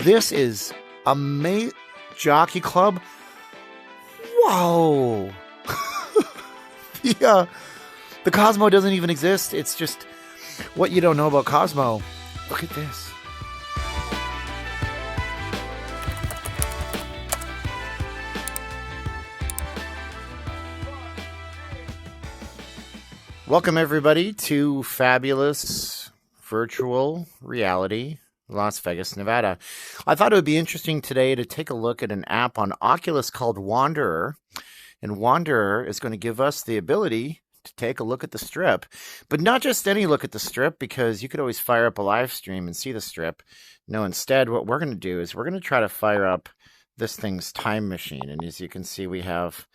This is a Jockey Club. Whoa. Yeah. The Cosmo doesn't even exist. It's just what you don't know about Cosmo. Look at this. Welcome, everybody, to fabulous virtual reality Las Vegas, Nevada. I thought it would be interesting today to take a look at an app on Oculus called Wanderer. And Wanderer is going to give us the ability to take a look at the Strip, but not just any look at the Strip, because you could always fire up a live stream and see the Strip. No, instead, what we're going to do is we're going to try to fire up this thing's time machine. And as you can see, we have,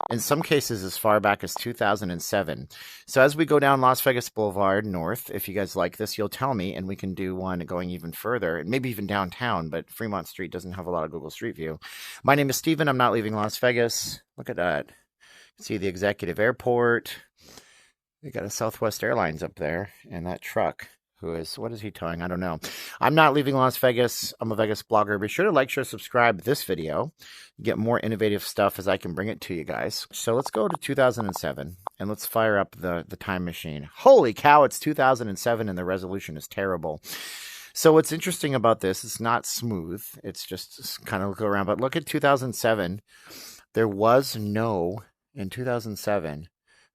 in some cases, as far back as 2007. So as we go down Las Vegas Boulevard north, if you guys like this, you'll tell me, and we can do one going even further, and maybe even downtown, but Fremont Street doesn't have a lot of Google Street View. My name is Steven. I'm not leaving Las Vegas. Look at that. See the executive airport. We got a Southwest Airlines up there, and that truck. What is he towing? I don't know. I'm not leaving Las Vegas. I'm a Vegas blogger. Be sure to like, share, subscribe this video. Get more innovative stuff as I can bring it to you guys. So let's go to 2007 and let's fire up the time machine. Holy cow, it's 2007 and the resolution is terrible. So what's interesting about this, it's not smooth. It's just kind of go around. But look at 2007. In 2007,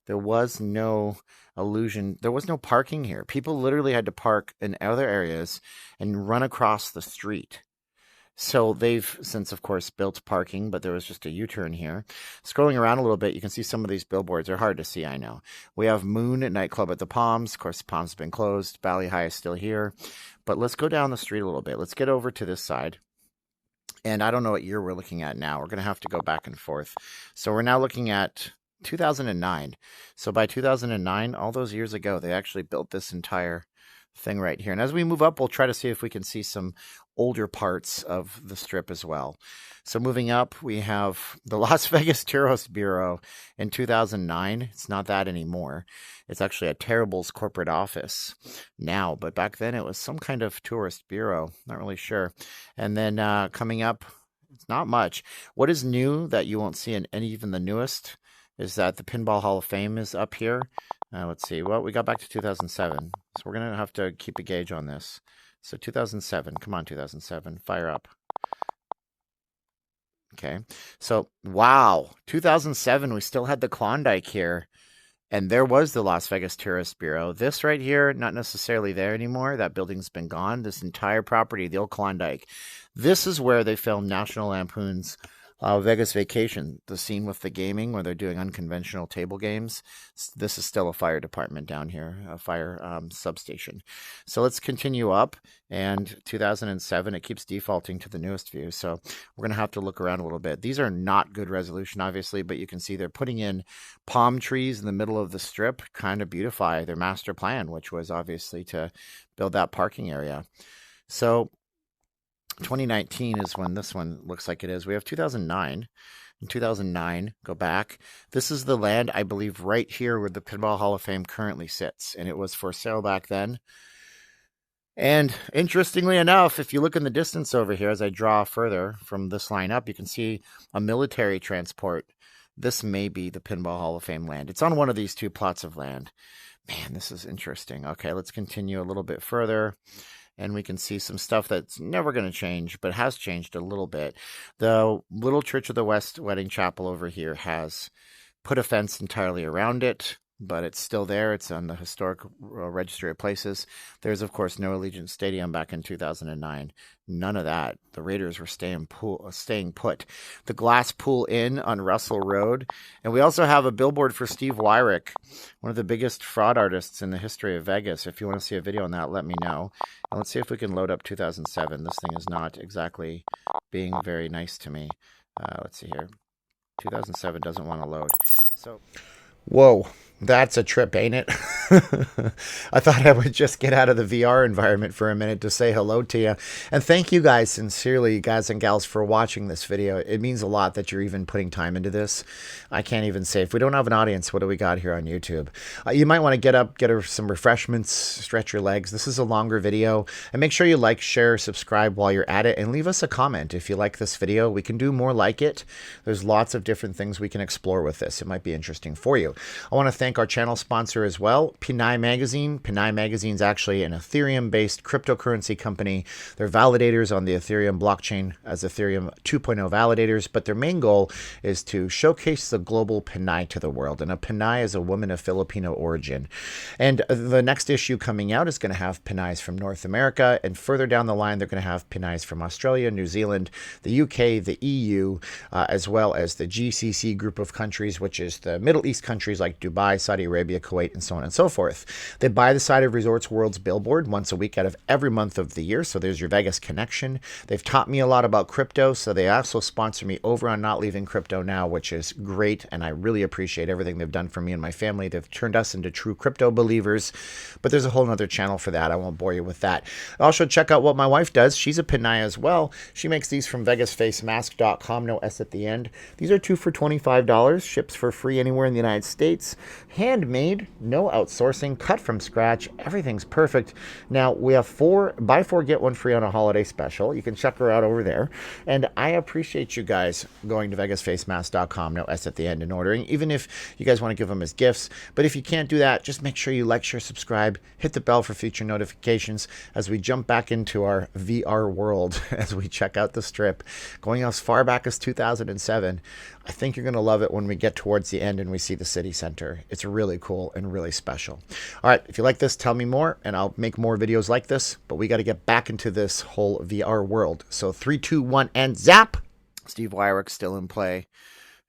there was no illusion. There was no parking here. People literally had to park in other areas and run across the street. So they've since, of course, built parking, but there was just a U-turn here. Scrolling around a little bit, you can see some of these billboards. They're hard to see, I know. We have Moon nightclub at the Palms. Of course, the Palms have been closed. Bali High is still here. But let's go down the street a little bit. Let's get over to this side. And I don't know what year we're looking at now. We're going to have to go back and forth. So we're now looking at 2009. So by 2009, all those years ago, they actually built this entire thing right here. And as we move up, we'll try to see if we can see some older parts of the Strip as well. So moving up, we have the Las Vegas Tourist Bureau in 2009. It's not that anymore. It's actually a Terrible's corporate office now, but back then it was some kind of tourist bureau. Not really sure. And then coming up, it's not much. What is new that you won't see in any, even the newest, is that the Pinball Hall of Fame is up here. Let's see. Well, we got back to 2007. So we're going to have to keep a gauge on this. So 2007. Come on, 2007. Fire up. Okay. So, wow. 2007, we still had the Klondike here. And there was the Las Vegas Tourist Bureau. This right here, not necessarily there anymore. That building's been gone. This entire property, the old Klondike. This is where they filmed National Lampoon's Vegas Vacation, the scene with the gaming where they're doing unconventional table games. This is still a fire department down here, a fire substation. So let's continue up. And 2007, it keeps defaulting to the newest view. So we're going to have to look around a little bit. These are not good resolution, obviously, but you can see they're putting in palm trees in the middle of the Strip, kind of beautify their master plan, which was obviously to build that parking area. So 2019 is when this one looks like it is. We have 2009. In 2009, go back. This is the land, I believe, right here where the Pinball Hall of Fame currently sits. And it was for sale back then. And interestingly enough, if you look in the distance over here, as I draw further from this line up, you can see a military transport. This may be the Pinball Hall of Fame land. It's on one of these two plots of land. Man, this is interesting. Okay, let's continue a little bit further. And we can see some stuff that's never going to change, but has changed a little bit. The Little Church of the West Wedding Chapel over here has put a fence entirely around it, but it's still there. It's on the Historic Registry of Places. There's, of course, no Allegiant Stadium back in 2009. None of that. The Raiders were staying put. The Glass Pool Inn on Russell Road. And we also have a billboard for Steve Wyrick, one of the biggest fraud artists in the history of Vegas. If you want to see a video on that, let me know. And let's see if we can load up 2007. This thing is not exactly being very nice to me. Let's see here. 2007 doesn't want to load. So, whoa. That's a trip, ain't it? I thought I would just get out of the VR environment for a minute to say hello to you. And thank you guys, sincerely, guys and gals, for watching this video. It means a lot that you're even putting time into this. I can't even say, if we don't have an audience, what do we got here on YouTube? You might want to get up, get some refreshments, stretch your legs. This is a longer video. And make sure you like, share, subscribe while you're at it, and leave us a comment if you like this video. We can do more like it. There's lots of different things we can explore with this. It might be interesting for you. I want to thank our channel sponsor as well, Pinay Magazine. Pinay Magazine is actually an Ethereum-based cryptocurrency company. They're validators on the Ethereum blockchain as Ethereum 2.0 validators, but their main goal is to showcase the global Pinay to the world. And a Pinay is a woman of Filipino origin. And the next issue coming out is going to have Pinays from North America, and further down the line, they're going to have Pinays from Australia, New Zealand, the UK, the EU, as well as the GCC group of countries, which is the Middle East countries like Dubai, Saudi Arabia, Kuwait, and so on and so forth. They buy the side of Resorts World's billboard once a week out of every month of the year, so there's your Vegas connection. They've taught me a lot about crypto, so they also sponsor me over on Not Leaving Crypto Now, which is great, and I really appreciate everything they've done for me and my family. They've turned us into true crypto believers, but there's a whole other channel for that. I won't bore you with that. Also, check out what my wife does. She's a Pinay as well. She makes these from VegasFaceMask.com, no S at the end. These are 2 for $25, ships for free anywhere in the United States. Handmade, no outsourcing, cut from scratch. Everything's perfect. Now, we have buy 4, get 1 free on a holiday special. You can check her out over there. And I appreciate you guys going to VegasFaceMask.com, no S at the end, and ordering, even if you guys want to give them as gifts. But if you can't do that, just make sure you like, share, subscribe, hit the bell for future notifications as we jump back into our VR world, as we check out the strip, going as far back as 2007. I think you're going to love it when we get towards the end and we see the city center. It's really cool and really special. All right, if you like this, tell me more, and I'll make more videos like this, but we got to get back into this whole VR world. So 3, 2, 1, and zap! Steve Wyrick's still in play,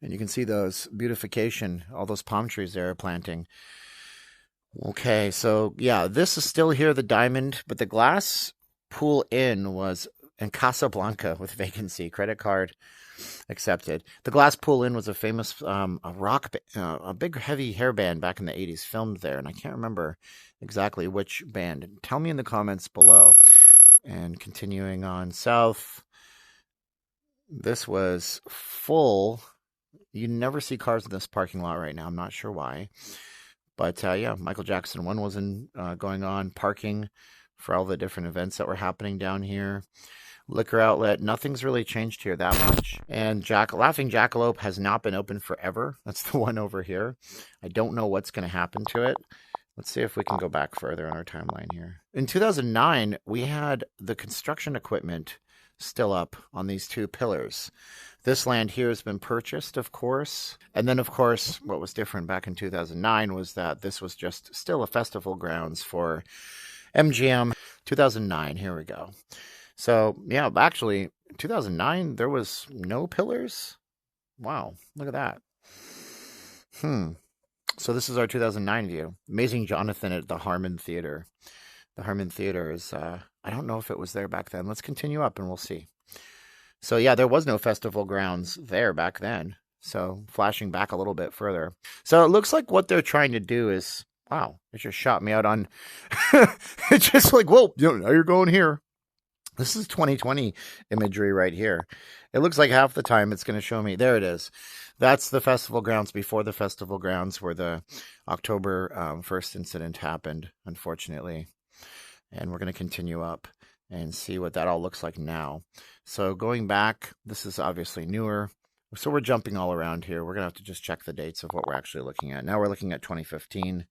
and you can see those beautification, all those palm trees they're planting. Okay, so yeah, this is still here, the diamond, but the glass pool in was in Casablanca with vacancy, credit card accepted. The glass pool in was a famous a big heavy hair band back in the 80s filmed there, and I can't remember exactly which band. Tell me in the comments below. And continuing on south, this was full. You never see cars in this parking lot right now. I'm not sure why. But yeah, Michael Jackson 1 was going on, parking for all the different events that were happening down here. Liquor outlet, nothing's really changed here that much. And Laughing Jackalope has not been open forever. That's the one over here. I don't know what's going to happen to it. Let's see if we can go back further on our timeline here. In 2009, we had the construction equipment still up on these 2 pillars. This land here has been purchased, of course. And then, of course, what was different back in 2009 was that this was just still a festival grounds for MGM. 2009, here we go. So, yeah, actually, 2009, there was no pillars. Wow, look at that. So this is our 2009 view. Amazing Jonathan at the Harmon Theater. The Harmon Theater is, I don't know if it was there back then. Let's continue up and we'll see. So yeah, there was no festival grounds there back then. So flashing back a little bit further. So it looks like what they're trying to do is, wow, it just shot me out on, it's just like, whoa, now you're going here. This is 2020 imagery right here. It looks like half the time it's going to show me. There it is. That's the festival grounds before the festival grounds where the October 1st incident happened, unfortunately. And we're going to continue up and see what that all looks like now. So going back, this is obviously newer. So we're jumping all around here. We're going to have to just check the dates of what we're actually looking at. Now we're looking at 2015.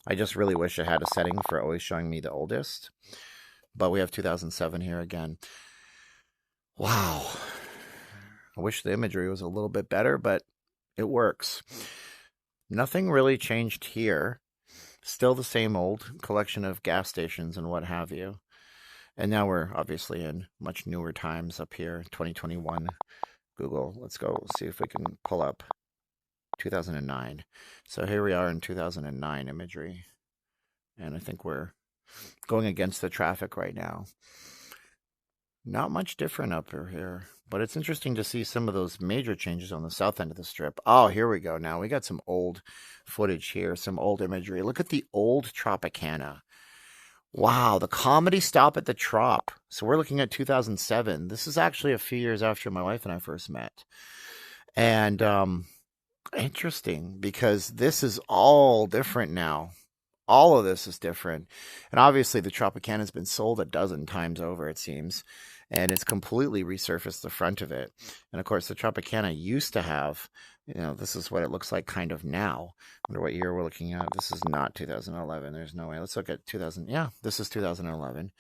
I just really wish I had a setting for always showing me the oldest. But we have 2007 here again. Wow. I wish the imagery was a little bit better, but it works. Nothing really changed here. Still the same old collection of gas stations and what have you. And now we're obviously in much newer times up here, 2021. Google, let's go see if we can pull up 2009. So here we are in 2009 imagery. And I think we're going against the traffic right now. Not much different up here, but it's interesting to see some of those major changes on the south end of the strip. Oh, here we go. Now we got some old footage here, some old imagery. Look at the old Tropicana. Wow, the comedy stop at the Trop. So we're looking at 2007. This is actually a few years after my wife and I first met. And interesting because this is all different now. All of this is different. And obviously the Tropicana has been sold a dozen times over, it seems. And it's completely resurfaced the front of it. And of course, the Tropicana used to have, this is what it looks like kind of now. I wonder what year we're looking at. This is not 2011. There's no way. Let's look at 2000. Yeah, this is 2011.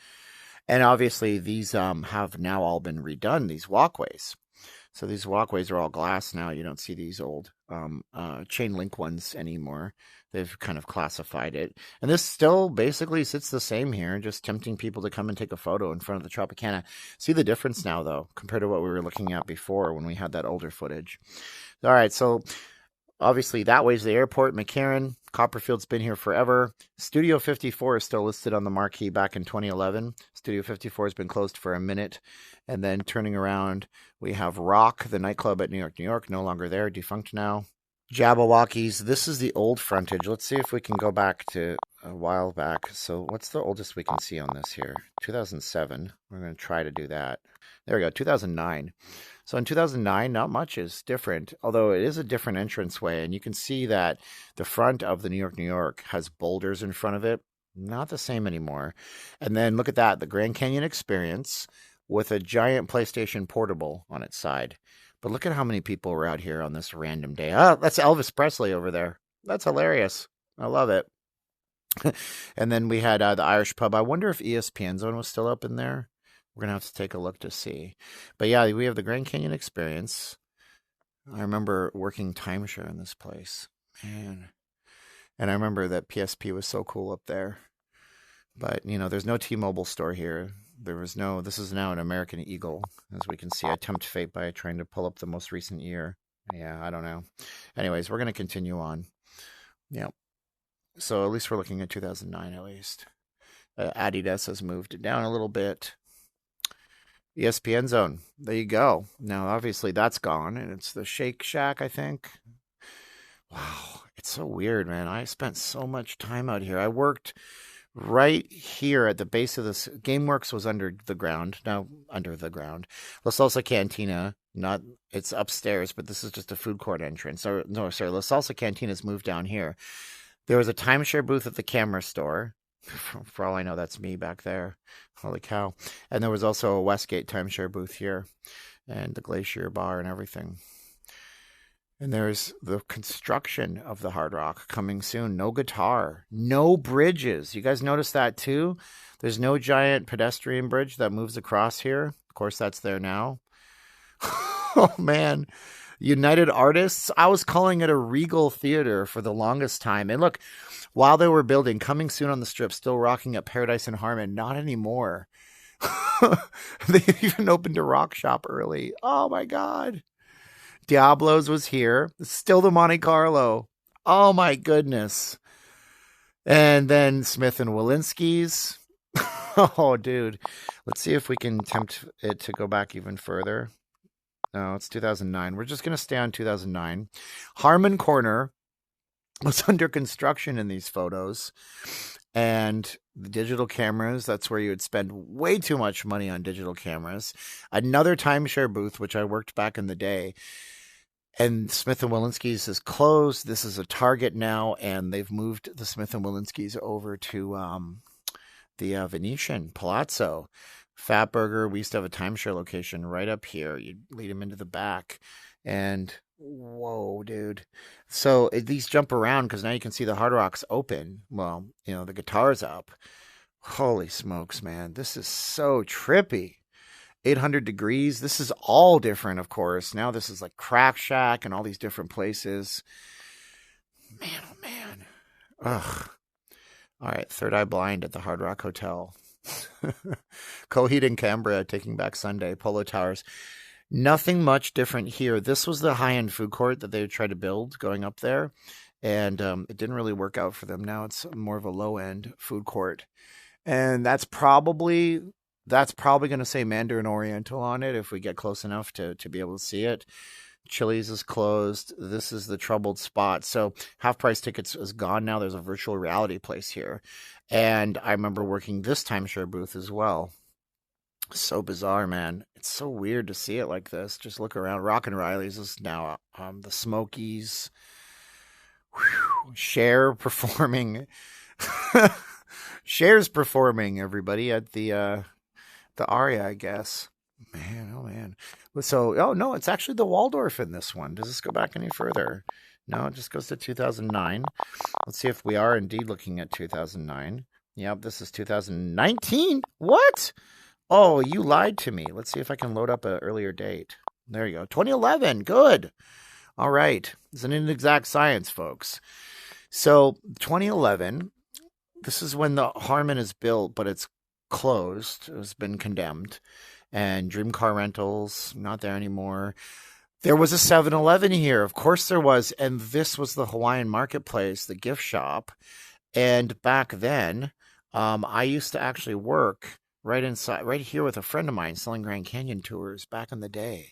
And obviously these have now all been redone, these walkways. So these walkways are all glass now. You don't see these old chain link ones anymore. They've kind of classified it. And this still basically sits the same here, just tempting people to come and take a photo in front of the Tropicana. See the difference now, though, compared to what we were looking at before when we had that older footage. All right, so obviously that way's the airport. McCarran, Copperfield's been here forever. Studio 54 is still listed on the marquee back in 2011. Studio 54 has been closed for a minute. And then turning around, we have Rock, the nightclub at New York, New York, no longer there, defunct now. Jabberwockies, this is the old frontage. Let's see if we can go back to a while back. So what's the oldest we can see on this here? 2007. We're going to try to do that. There we go, 2009. So in 2009, not much is different, although it is a different entranceway. And you can see that the front of the New York, New York has boulders in front of it. Not the same anymore. And then look at that, the Grand Canyon Experience with a giant PlayStation Portable on its side. But look at how many people were out here on this random day. Oh, that's Elvis Presley over there. That's hilarious. I love it. And then we had the Irish pub. I wonder if ESPN Zone was still up in there. We're going to have to take a look to see. But yeah, we have the Grand Canyon Experience. I remember working timeshare in this place. Man. And I remember that PSP was so cool up there. But, there's no T-Mobile store here. This is now an American Eagle, as we can see. I tempt fate by trying to pull up the most recent year. Yeah, I don't know. Anyways, we're going to continue on. Yeah. So at least we're looking at 2009 at least. Adidas has moved it down a little bit. ESPN Zone. There you go. Now, obviously, that's gone, and it's the Shake Shack, I think. Wow. It's so weird, man. I spent so much time out here. I worked right here at the base of this. GameWorks was under the ground. Now under the ground. La Salsa Cantina, it's upstairs, but this is just a food court entrance. La Salsa Cantina's moved down here. There was a timeshare booth at the camera store. For all I know, that's me back there. Holy cow. And there was also a Westgate timeshare booth here and the Glacier Bar and everything. And there's the construction of the Hard Rock coming soon. No guitar, no bridges. You guys notice that too? There's no giant pedestrian bridge that moves across here. Of course, that's there now. Oh, man. United Artists. I was calling it a Regal Theater for the longest time. And look, while they were building, coming soon on the Strip, still rocking at Paradise and Harmon. Not anymore. They even opened a rock shop early. Oh, my God. Diablo's was here. Still the Monte Carlo. Oh, my goodness. And then Smith and Walensky's. Oh, dude. Let's see if we can tempt it to go back even further. No, it's 2009. We're just going to stay on 2009. Harmon Corner was under construction in these photos. And the digital cameras, that's where you would spend way too much money on digital cameras. Another timeshare booth, which I worked back in the day. And Smith & Walensky's is closed. This is a Target now, and they've moved the Smith & Walensky's over to the Venetian Palazzo. Fatburger, we used to have a timeshare location right up here. You'd lead them into the back. And, whoa, dude. So these jump around because now you can see the Hard Rock's open. Well, the guitar's up. Holy smokes, man. This is so trippy. 800 Degrees. This is all different, of course. Now this is like Crack Shack and all these different places. Man, oh man. Ugh. All right, Third Eye Blind at the Hard Rock Hotel. Coheed and Cambria, Taking Back Sunday, Polo Towers. Nothing much different here. This was the high-end food court that they tried to build going up there, and it didn't really work out for them. Now it's more of a low-end food court, and that's probably That's probably going to say Mandarin Oriental on it if we get close enough to be able to see it. Chili's is closed. This is the troubled spot. So Half Price Tickets is gone now. There's a virtual reality place here. And I remember working this timeshare booth as well. So bizarre, man. It's so weird to see it like this. Just look around. Rock and Riley's is now the Smokies. Whew. Cher performing. Cher's performing, everybody, at the Aria, I guess. Man, oh man. So, oh no, it's actually the Waldorf in this one. Does this go back any further? No, it just goes to 2009. Let's see if we are indeed looking at 2009. Yep, this is 2019. What? Oh, you lied to me. Let's see if I can load up an earlier date. There you go. 2011. Good. All right. It's an inexact science, folks. So 2011, this is when the Harmon is built, but it's closed. It's been condemned. And Dream Car Rentals, not there anymore. There was a 7-Eleven here. Of course there was. And this was the Hawaiian Marketplace, the gift shop. And back then, I used to actually work right here with a friend of mine selling Grand Canyon tours back in the day.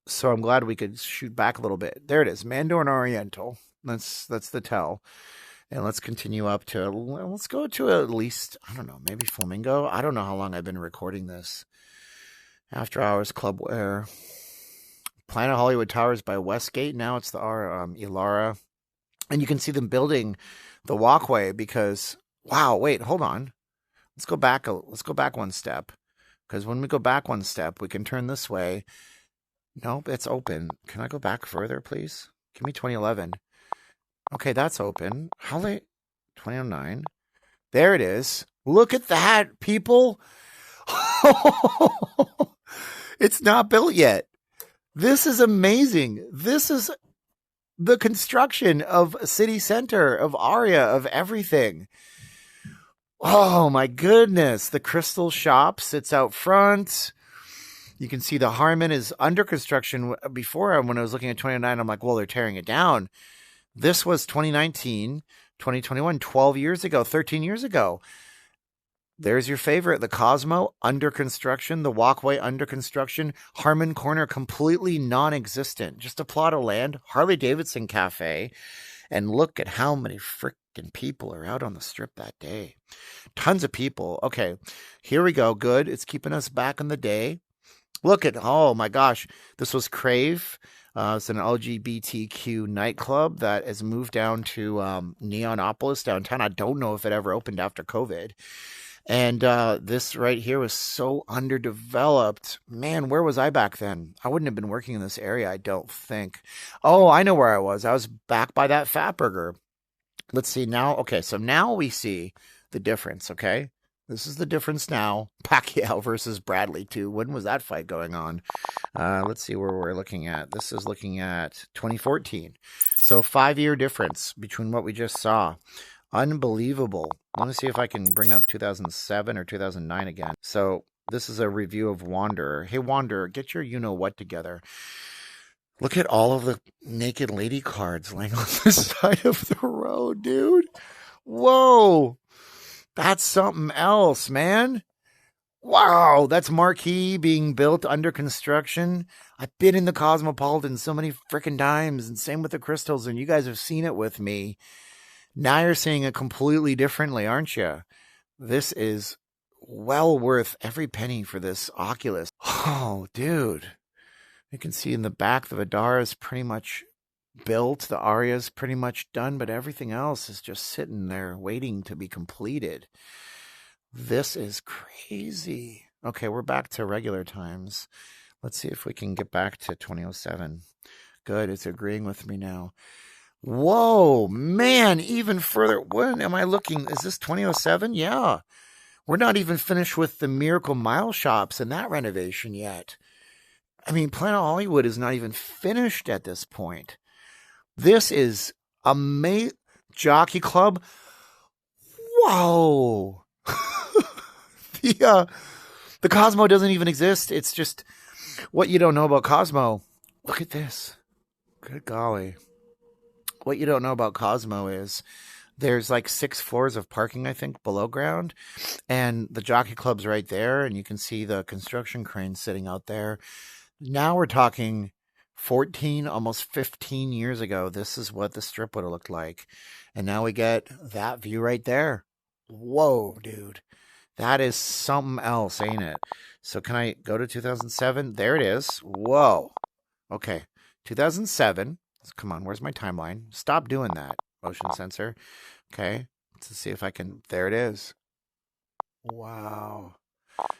So I'm glad we could shoot back a little bit. There it is, Mandarin Oriental. That's the tell. And let's continue up to, let's go to at least, I don't know, maybe Flamingo. I don't know how long I've been recording this. After Hours Clubwear. Planet Hollywood Towers by Westgate. Now it's the Ilara. And you can see them building the walkway because, wow, wait, hold on. Let's go back one step. Because when we go back one step, we can turn this way. Nope, it's open. Can I go back further, please? Give me 2011. Okay, that's open. How late? 2009. There it is. Look at that, people. It's not built yet. This is amazing. This is the construction of City Center, of Aria, of everything. Oh my goodness. The Crystal Shop sits out front. You can see the Harmon is under construction. Before, when I was looking at 2009, I'm like, well, they're tearing it down. This was 2019, 2021, 12 years ago, 13 years ago. There's your favorite, the Cosmo, under construction, the walkway under construction, Harmon Corner completely non-existent, just a plot of land, Harley Davidson Cafe, and look at how many freaking people are out on the strip that day. Tons of people. Okay, here we go. Good. It's keeping us back in the day. Look at, oh my gosh, this was Crave. It's an LGBTQ nightclub that has moved down to Neonopolis downtown. I don't know if it ever opened after COVID. And this right here was so underdeveloped. Man, where was I back then? I wouldn't have been working in this area, I don't think. Oh, I know where I was. I was back by that Fat Burger. Let's see now. Okay, so now we see the difference, okay? This is the difference now. Pacquiao versus Bradley, too. When was that fight going on? Let's see where we're looking at. This is looking at 2014. So 5-year difference between what we just saw. Unbelievable. I want to see if I can bring up 2007 or 2009 again. So this is a review of Wanderer. Hey, Wanderer, get your you-know-what together. Look at all of the naked lady cards laying on the side of the road, dude. Whoa. That's something else, man. Wow, that's Marquee being built under construction. I've been in the Cosmopolitan so many freaking times, and same with the Crystals, and you guys have seen it with me. Now you're seeing it completely differently, aren't you? This is well worth every penny for this Oculus. Oh, dude. You can see in the back, the Vidara is pretty much built. The Aria is pretty much done, but everything else is just sitting there waiting to be completed. This is crazy. Okay, we're back to regular times. Let's see if we can get back to 2007. Good, it's agreeing with me now. Whoa, man, even further. When am I looking? Is this 2007? Yeah. We're not even finished with the Miracle Mile shops and that renovation yet. I mean, Planet Hollywood is not even finished at this point. This is amazing. Jockey Club. Whoa. The Cosmo doesn't even exist. It's just what you don't know about Cosmo. Look at this. Good golly. What you don't know about Cosmo is There's like 6 floors of parking, I think, below ground. And the Jockey Club's right there. And you can see the construction crane sitting out there. Now we're talking 14, almost 15 years ago. This is what the strip would have looked like. And now we get that view right there. Whoa, dude. That is something else, ain't it? So can I go to 2007? There it is. Whoa. Okay. 2007. Come on, where's my timeline? Stop doing that, motion sensor. Okay. Let's see if I can. There it is. Wow.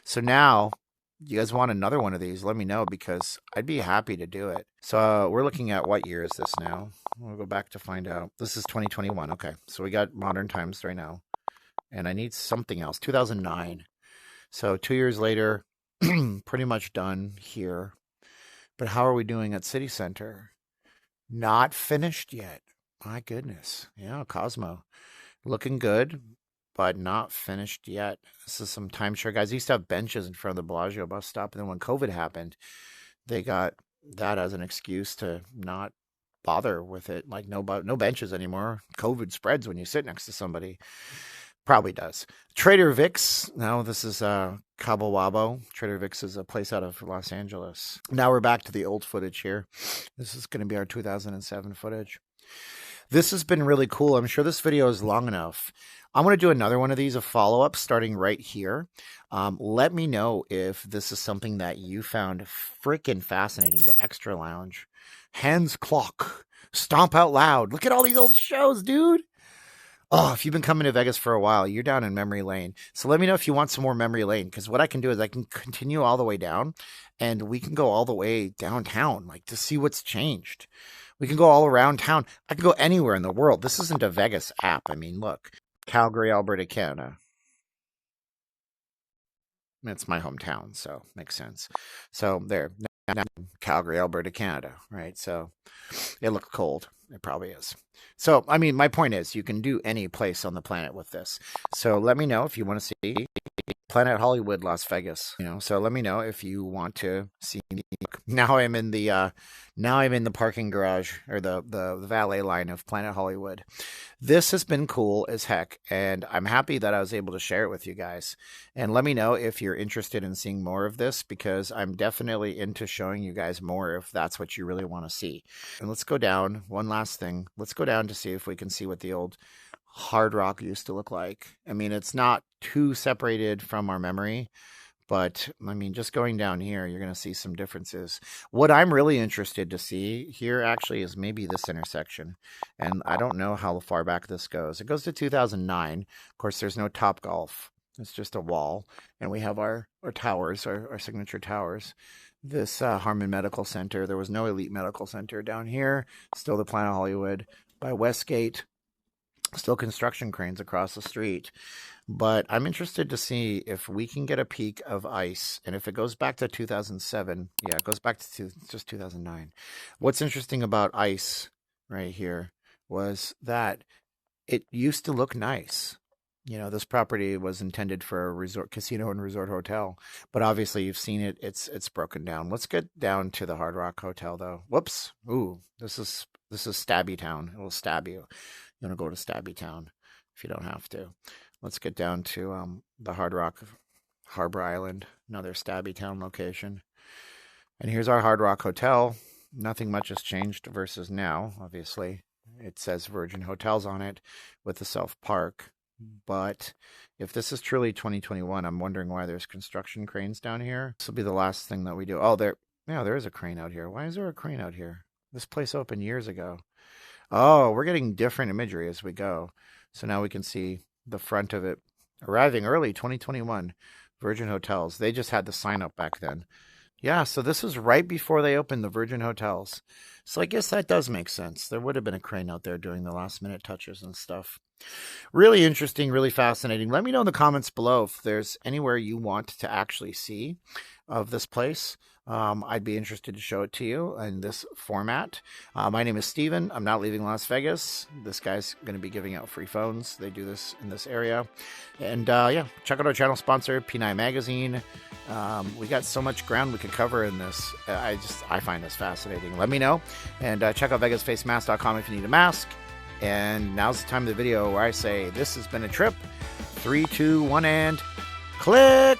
So now, you guys want another one of these, let me know, because I'd be happy to do it. So we're looking at, what year is this now? We'll go back to find out. This is 2021. Okay. So we got modern times right now. And I need something else. 2009. So 2 years later, pretty much done here. But how are we doing at City Center? Not finished yet. My goodness. Yeah, Cosmo. Looking good, but not finished yet. This is some timeshare guys. They used to have benches in front of the Bellagio bus stop. And then when COVID happened, they got that as an excuse to not bother with it. Like no benches anymore. COVID spreads when you sit next to somebody. Probably does. Trader Vic's. Now this is Cabo Wabo. Trader Vic's is a place out of Los Angeles. Now we're back to the old footage here. This is going to be our 2007 footage. This has been really cool. I'm sure this video is long enough. I'm going to do another one of these, a follow-up, starting right here. Let me know if this is something that you found freaking fascinating. The Extra Lounge. Hands Clock. Stomp Out Loud. Look at all these old shows, dude. Oh, if you've been coming to Vegas for a while, you're down in memory lane. So let me know if you want some more memory lane, because what I can do is I can continue all the way down, and we can go all the way downtown, like to see what's changed. We can go all around town. I can go anywhere in the world. This isn't a Vegas app. I mean, look, Calgary, Alberta, Canada. It's my hometown, so makes sense. So there, Calgary, Alberta, Canada, right? So it looks cold. It probably is. So, I mean, my point is you can do any place on the planet with this. So let me know if you want to see Planet Hollywood, Las Vegas. So let me know if you want to see me. Now I'm in the parking garage, or the valet line of Planet Hollywood. This has been cool as heck, and I'm happy that I was able to share it with you guys. And let me know if you're interested in seeing more of this, because I'm definitely into showing you guys more if that's what you really want to see. And let's go down. One last thing. Let's go down to see if we can see what the old Hard Rock used to look like. I mean, it's not too separated from our memory, but I mean, just going down here, you're going to see some differences. What I'm really interested to see here actually is maybe this intersection. And I don't know how far back this goes. It goes to 2009. Of course, there's no Top Golf. It's just a wall. And we have our towers, our signature towers. This Harmon Medical Center. There was no Elite Medical Center down here. Still the Planet Hollywood by Westgate. Still construction cranes across the street. But I'm interested to see if we can get a peek of ICE. And if it goes back to 2007, yeah, it goes back to just 2009. What's interesting about ICE right here was that it used to look nice. This property was intended for a resort, casino and resort hotel. But obviously you've seen it. It's broken down. Let's get down to the Hard Rock Hotel though. Whoops. Ooh, this is Stabby Town. It will stab you. You want to go to Stabby Town if you don't have to. Let's get down to the Hard Rock Harbor Island, another Stabby Town location. And here's our Hard Rock Hotel. Nothing much has changed versus now, obviously. It says Virgin Hotels on it with the South Park. But if this is truly 2021, I'm wondering why there's construction cranes down here. This will be the last thing that we do. Oh, there is a crane out here. Why is there a crane out here? This place opened years ago. Oh, we're getting different imagery as we go. So now we can see the front of it. Arriving early, 2021. Virgin Hotels. They just had the sign up back then. Yeah, so this was right before they opened the Virgin Hotels. So I guess that does make sense. There would have been a crane out there doing the last minute touches and stuff. Really interesting, really fascinating. Let me know in the comments below if there's anywhere you want to actually see of this place. I'd be interested to show it to you in this format. My name is Steven. I'm not leaving Las Vegas. This guy's going to be giving out free phones. They do this in this area. And yeah, check out our channel sponsor, P9 Magazine. We got so much ground we could cover in this. I find this fascinating. Let me know. And check out VegasFaceMask.com if you need a mask. And now's the time of the video where I say, this has been a trip. 3, 2, 1, and click!